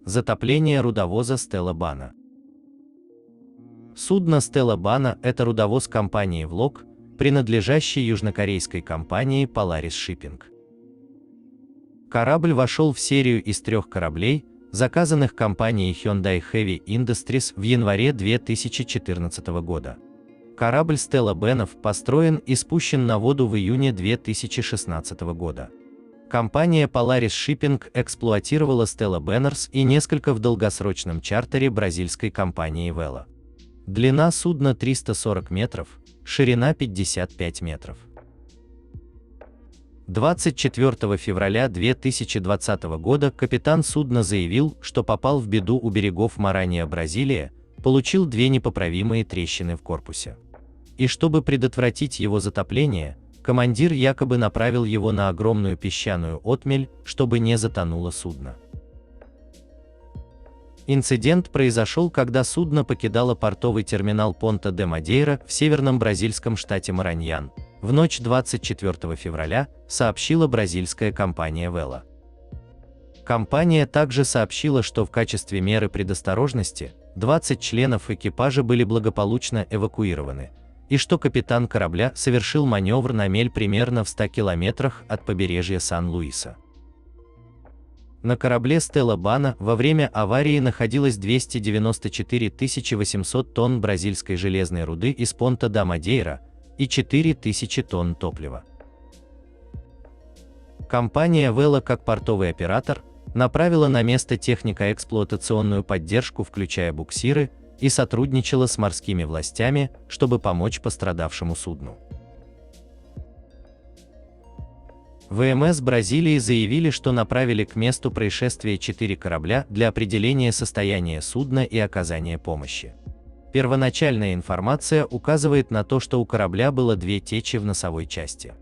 Затопление рудовоза Стелла Бана. Судно Стелла Бана – это рудовоз компании Влог, принадлежащий южнокорейской компании Polaris Shipping. Корабль вошел в серию из 3 кораблей, заказанных компанией Hyundai Heavy Industries в январе 2014 года. Корабль Стелла Банов построен и спущен на воду в июне 2016 года. Компания Polaris Shipping эксплуатировала Stella Banners и несколько в долгосрочном чартере бразильской компании Vela. Длина судна 340 метров, ширина 55 метров. 24 февраля 2020 года капитан судна заявил, что попал в беду у берегов Маранья, Бразилия, получил 2 непоправимые трещины в корпусе. И чтобы предотвратить его затопление, командир якобы направил его на огромную песчаную отмель, чтобы не затонуло судно. Инцидент произошел, когда судно покидало портовый терминал Понта-де-Мадейра в северном бразильском штате Мараньян. В ночь 24 февраля, сообщила бразильская компания Vela. Компания также сообщила, что в качестве меры предосторожности 20 членов экипажа были благополучно эвакуированы, и что капитан корабля совершил маневр на мель примерно в 100 километрах от побережья Сан-Луиса. На корабле Stella Bana во время аварии находилось 294 800 тонн бразильской железной руды из Понта-да-Мадейра и 4000 тонн топлива. Компания Vela, как портовый оператор, направила на место технико-эксплуатационную поддержку, включая буксиры, и сотрудничала с морскими властями, чтобы помочь пострадавшему судну. ВМС Бразилии заявили, что направили к месту происшествия 4 корабля для определения состояния судна и оказания помощи. Первоначальная информация указывает на то, что у корабля было 2 течи в носовой части.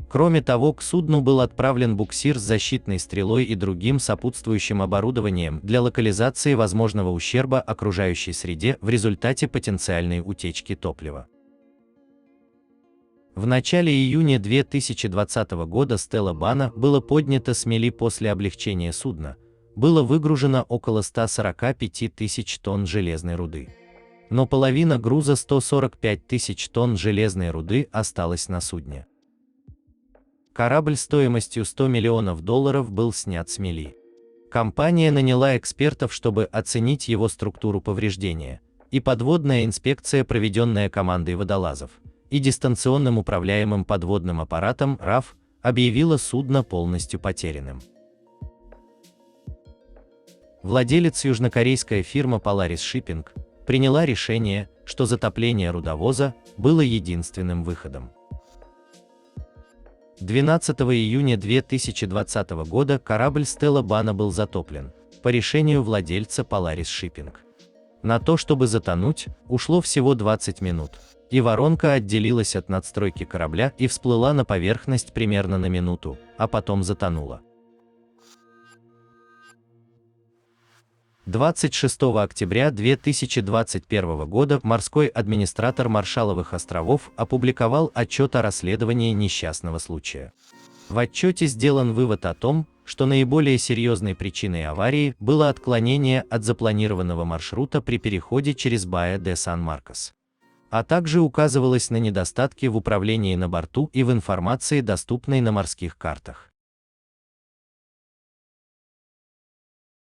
Кроме того, к судну был отправлен буксир с защитной стрелой и другим сопутствующим оборудованием для локализации возможного ущерба окружающей среде в результате потенциальной утечки топлива. В начале июня 2020 года Stella Bana было поднято с мели после облегчения судна, было выгружено около 145 тысяч тонн железной руды. Но половина груза 145 тысяч тонн железной руды осталась на судне. Корабль стоимостью $100 миллионов был снят с мели. Компания наняла экспертов, чтобы оценить его структуру повреждения, и подводная инспекция, проведенная командой водолазов и дистанционным управляемым подводным аппаратом RAF, объявила судно полностью потерянным. Владелец южнокорейская фирма Polaris Shipping приняла решение, что затопление рудовоза было единственным выходом. 12 июня 2020 года корабль Stella Bana был затоплен, по решению владельца Polaris Shipping. На то, чтобы затонуть, ушло всего 20 минут, и воронка отделилась от надстройки корабля и всплыла на поверхность примерно на минуту, а потом затонула. 26 октября 2021 года морской администратор Маршалловых островов опубликовал отчет о расследовании несчастного случая. В отчете сделан вывод о том, что наиболее серьезной причиной аварии было отклонение от запланированного маршрута при переходе через Баия-де-Сан-Маркос. А также указывалось на недостатки в управлении на борту и в информации, доступной на морских картах.